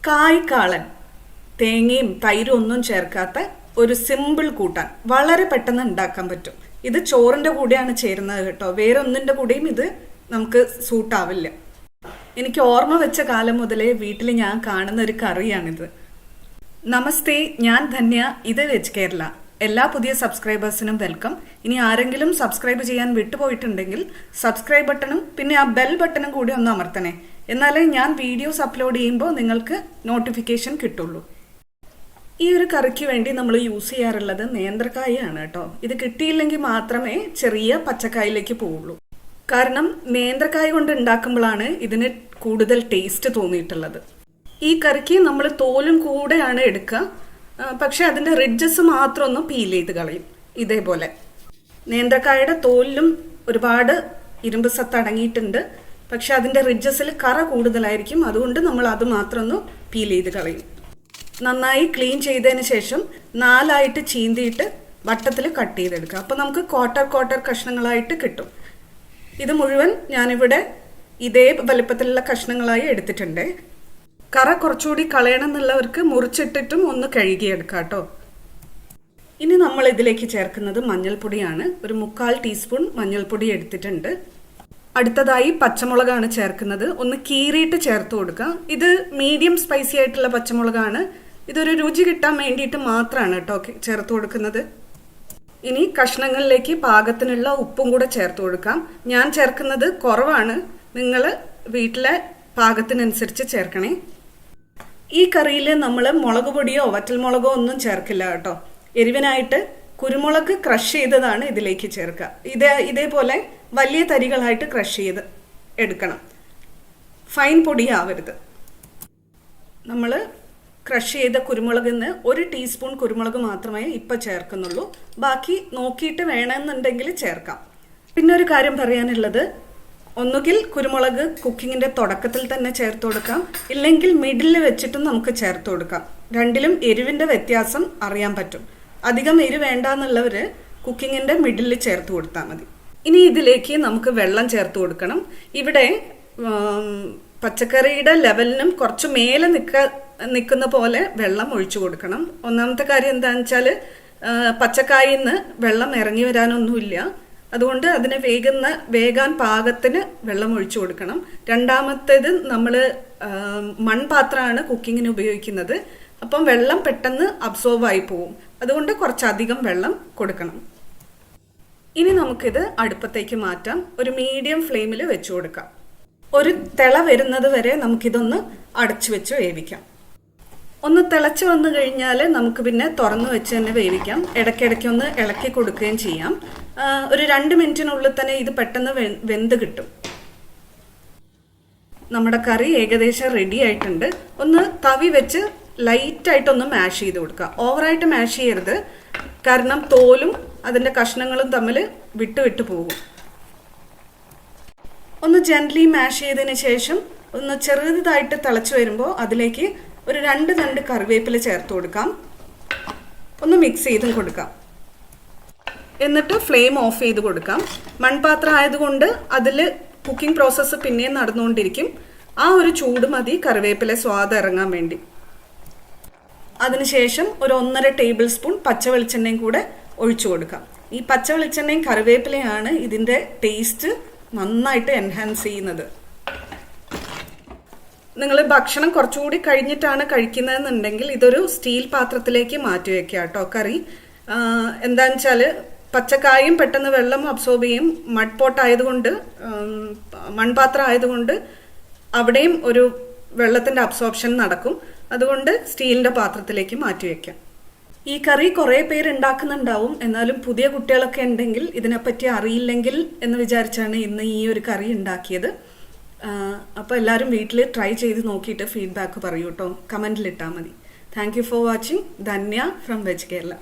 കായ്ക്കാളൻ തേങ്ങയും തൈരും ഒന്നും ചേർക്കാത്ത ഒരു സിമ്പിൾ കൂട്ടാൻ വളരെ പെട്ടെന്ന് ഉണ്ടാക്കാൻ പറ്റും. ഇത് ചോറിന്റെ കൂടെയാണ് ചേരുന്നത് കേട്ടോ, വേറെ ഒന്നിന്റെ കൂടെയും ഇത് നമുക്ക് സൂട്ടാവില്ല. എനിക്ക് ഓർമ്മ വെച്ച കാലം മുതലേ വീട്ടിൽ ഞാൻ കാണുന്ന ഒരു കറിയാണിത്. നമസ്തേ, ഞാൻ ധന്യ, ഇത് വെജ് കേരള. എല്ലാ പുതിയ സബ്സ്ക്രൈബേഴ്സിനും വെൽക്കം. ഇനി ആരെങ്കിലും സബ്സ്ക്രൈബ് ചെയ്യാൻ വിട്ടുപോയിട്ടുണ്ടെങ്കിൽ സബ്സ്ക്രൈബ് ബട്ടണും പിന്നെ ആ ബെൽ ബട്ടണും കൂടി ഒന്ന് അമർത്തണേ, എന്നാലേ ഞാൻ വീഡിയോസ് അപ്ലോഡ് ചെയ്യുമ്പോൾ നിങ്ങൾക്ക് നോട്ടിഫിക്കേഷൻ കിട്ടുള്ളൂ. ഈ ഒരു കറിക്ക് വേണ്ടി നമ്മൾ യൂസ് ചെയ്യാറുള്ളത് നേന്ത്രക്കായാണ് കേട്ടോ. ഇത് കിട്ടിയില്ലെങ്കിൽ മാത്രമേ ചെറിയ പച്ചക്കായിലേക്ക് പോവുള്ളൂ. കാരണം നേന്ത്രക്കായ കൊണ്ട് ഉണ്ടാക്കുമ്പോഴാണ് ഇതിന് കൂടുതൽ ടേസ്റ്റ് തോന്നിയിട്ടുള്ളത്. ഈ കറിക്ക് നമ്മൾ തോലും കൂടെയാണ് എടുക്കുക, പക്ഷെ അതിന്റെ റിഡ്ജസ് മാത്രം ഒന്ന് പീൽ ചെയ്ത് കളയും. ഇതേപോലെ നേന്ത്രക്കായുടെ തോലിലും ഒരുപാട് ഇരുമ്പ് സത്ത് അടങ്ങിയിട്ടുണ്ട്, പക്ഷെ അതിന്റെ റിഡ്ജസിൽ കറ കൂടുതലായിരിക്കും. അതുകൊണ്ട് നമ്മൾ അത് മാത്രം ഒന്ന് പീൽ ചെയ്ത് കളയും. നന്നായി ക്ലീൻ ചെയ്തതിന് ശേഷം 4 ചീന്തിയിട്ട് വട്ടത്തിൽ കട്ട് ചെയ്തെടുക്കുക. അപ്പോൾ നമുക്ക് ക്വാർട്ടർ കഷ്ണങ്ങളായിട്ട് കിട്ടും. ഇത് മുഴുവൻ ഞാനിവിടെ ഇതേ വലുപ്പത്തിലുള്ള കഷ്ണങ്ങളായി എടുത്തിട്ടുണ്ട്. കറ കുറച്ചുകൂടി കളയണം എന്നുള്ളവർക്ക് മുറിച്ചിട്ടിട്ടും ഒന്ന് കഴുകിയെടുക്കാം കേട്ടോ. ഇനി നമ്മൾ ഇതിലേക്ക് ചേർക്കുന്നത് മഞ്ഞൾപ്പൊടിയാണ്. ഒരു 1/4 ടീസ്പൂൺ മഞ്ഞൾപ്പൊടി എടുത്തിട്ടുണ്ട്. അടുത്തതായി പച്ചമുളകാണ് ചേർക്കുന്നത്. ഒന്ന് കീറിയിട്ട് ചേർത്ത് കൊടുക്കുക. ഇത് മീഡിയം സ്പൈസി ആയിട്ടുള്ള പച്ചമുളകാണ്. ഇതൊരു രുചി കിട്ടാൻ വേണ്ടിയിട്ട് മാത്രമാണ് കേട്ടോ ചേർത്ത് കൊടുക്കുന്നത്. ഇനി കഷ്ണങ്ങളിലേക്ക് പാകത്തിനുള്ള ഉപ്പും കൂടെ ചേർത്ത് കൊടുക്കാം. ഞാൻ ചേർക്കുന്നത് കുറവാണ്, നിങ്ങൾ വീട്ടിലെ പാകത്തിനനുസരിച്ച് ചേർക്കണേ. ഈ കറിയിൽ നമ്മൾ മുളക് പൊടിയോ വറ്റൽമുളകോ ഒന്നും ചേർക്കില്ല കേട്ടോ. എരിവിനായിട്ട് കുരുമുളക് ക്രഷ് ചെയ്തതാണ് ഇതിലേക്ക് ചേർക്കുക. ഇതേപോലെ വലിയ തരികളായിട്ട് ക്രഷ് ചെയ്ത് എടുക്കണം, ഫൈൻ പൊടിയാവരുത്. നമ്മൾ ക്രഷ് ചെയ്ത കുരുമുളകിന് 1 ടീസ്പൂൺ കുരുമുളക് മാത്രമേ ഇപ്പം ചേർക്കുന്നുള്ളൂ. ബാക്കി നോക്കിയിട്ട് വേണമെന്നുണ്ടെങ്കിൽ ചേർക്കാം. പിന്നെ ഒരു കാര്യം പറയാനുള്ളത്, ഒന്നുകിൽ കുരുമുളക് കുക്കിങ്ങിന്റെ തുടക്കത്തിൽ തന്നെ ചേർത്ത് കൊടുക്കാം, ഇല്ലെങ്കിൽ മിഡിൽ വെച്ചിട്ടും നമുക്ക് ചേർത്ത് കൊടുക്കാം. രണ്ടിലും എരിവിന്റെ വ്യത്യാസം അറിയാൻ പറ്റും. അധികം എരിവ് വേണ്ടാന്നുള്ളവർ കുക്കിങ്ങിന്റെ മിഡിൽ ചേർത്ത് കൊടുത്താൽ മതി. ഇനി ഇതിലേക്ക് നമുക്ക് വെള്ളം ചേർത്ത് കൊടുക്കണം. ഇവിടെ പച്ചക്കറിയുടെ ലെവലിനും കുറച്ച് മേലെ നിൽക്കുന്ന പോലെ വെള്ളം ഒഴിച്ചു കൊടുക്കണം. ഒന്നാമത്തെ കാര്യം എന്താണെന്ന് വെച്ചാൽ പച്ചക്കായിൽ നിന്ന് വെള്ളം ഇറങ്ങി വരാനൊന്നുമില്ല, അതുകൊണ്ട് അതിന് വേകാൻ പാകത്തിന് വെള്ളം ഒഴിച്ചു കൊടുക്കണം. രണ്ടാമത്തേത് നമ്മൾ മൺപാത്രമാണ് കുക്കിങ്ങിന് ഉപയോഗിക്കുന്നത്, അപ്പം വെള്ളം പെട്ടെന്ന് അബ്സോർവ് ആയി പോവും. അതുകൊണ്ട് കുറച്ചധികം വെള്ളം കൊടുക്കണം. ഇനി നമുക്കിത് അടുപ്പത്തേക്ക് മാറ്റാം. ഒരു മീഡിയം ഫ്ലെയിമിൽ വെച്ചു കൊടുക്കാം. ഒരു തിള വരുന്നത് വരെ നമുക്കിതൊന്ന് അടച്ചു വെച്ച് വേവിക്കാം. ഒന്ന് തിളച്ച് വന്നു കഴിഞ്ഞാൽ നമുക്ക് പിന്നെ തുറന്നു വെച്ച് തന്നെ വേവിക്കാം. ഇടയ്ക്കിടയ്ക്ക് ഒന്ന് ഇളക്കി കൊടുക്കുകയും ചെയ്യാം. ഒരു 2 മിനിറ്റിനുള്ളിൽ തന്നെ ഇത് പെട്ടെന്ന് വെന്ത് കിട്ടും. നമ്മുടെ കറി ഏകദേശം റെഡി ആയിട്ടുണ്ട്. ഒന്ന് തവി വെച്ച് ലൈറ്റായിട്ടൊന്ന് മാഷ് ചെയ്ത് കൊടുക്കുക. ഓവറായിട്ട് മാഷ് ചെയ്യരുത്, കാരണം തോലും അതിൻ്റെ കഷ്ണങ്ങളും തമ്മിൽ വിട്ട് പോകും. ഒന്ന് ജെന്റ്ലി മാഷ് ചെയ്തതിന് ശേഷം ഒന്ന് ചെറുതായിട്ട് തിളച്ച് വരുമ്പോൾ അതിലേക്ക് ഒരു 2 തണ്ട് കറിവേപ്പില ചേർത്ത് കൊടുക്കാം. ഒന്ന് മിക്സ് ചെയ്തും കൊടുക്കാം. എന്നിട്ട് ഫ്ലെയിം ഓഫ് ചെയ്ത് കൊടുക്കാം. മൺപാത്രം ആയതുകൊണ്ട് അതിൽ കുക്കിംഗ് പ്രോസസ്സ് പിന്നെയും നടന്നുകൊണ്ടിരിക്കും. ആ ഒരു ചൂട് മതി കറിവേപ്പില സ്വാദ് ഇറങ്ങാൻ വേണ്ടി. അതിനുശേഷം ഒരു 1.5 ടേബിൾ സ്പൂൺ പച്ച വെളിച്ചെണ്ണയും കൂടെ ഒഴിച്ചു കൊടുക്കാം. ഈ പച്ച വെളിച്ചെണ്ണയും കറിവേപ്പിലയാണ് ഇതിൻ്റെ ടേസ്റ്റ് നന്നായിട്ട് എൻഹാൻസ് ചെയ്യുന്നത്. നിങ്ങൾ ഭക്ഷണം കുറച്ചുകൂടി കഴിഞ്ഞിട്ടാണ് കഴിക്കുന്നതെന്നുണ്ടെങ്കിൽ ഇതൊരു സ്റ്റീൽ പാത്രത്തിലേക്ക് മാറ്റി വെക്കുക കേട്ടോ. കറി എന്താണെന്ന് വെച്ചാൽ പച്ചക്കായും പെട്ടെന്ന് വെള്ളം അബ്സോർബ് ചെയ്യും. മഡ് പോട്ട് ആയതുകൊണ്ട്, മൺപാത്രം ആയതുകൊണ്ട് അവിടെയും ഒരു വെള്ളത്തിൻ്റെ അബ്സോർപ്ഷൻ നടക്കും. അതുകൊണ്ട് സ്റ്റീലിൻ്റെ പാത്രത്തിലേക്ക് മാറ്റി വെക്കാം. ഈ കറി കുറേ പേര് ഉണ്ടാക്കുന്നുണ്ടാവും, എന്നാലും പുതിയ കുട്ടികളൊക്കെ ഉണ്ടെങ്കിൽ ഇതിനെപ്പറ്റി അറിയില്ലെങ്കിൽ എന്ന് വിചാരിച്ചാണ് ഇന്ന് ഈ ഒരു കറി ഉണ്ടാക്കിയത്. അപ്പോൾ എല്ലാവരും വീട്ടിൽ ട്രൈ ചെയ്ത് നോക്കിയിട്ട് ഫീഡ്ബാക്ക് പറയൂ കേട്ടോ, കമൻറ്റിലിട്ടാൽ മതി. Thank you for watching. Dhanya from veg Kerala.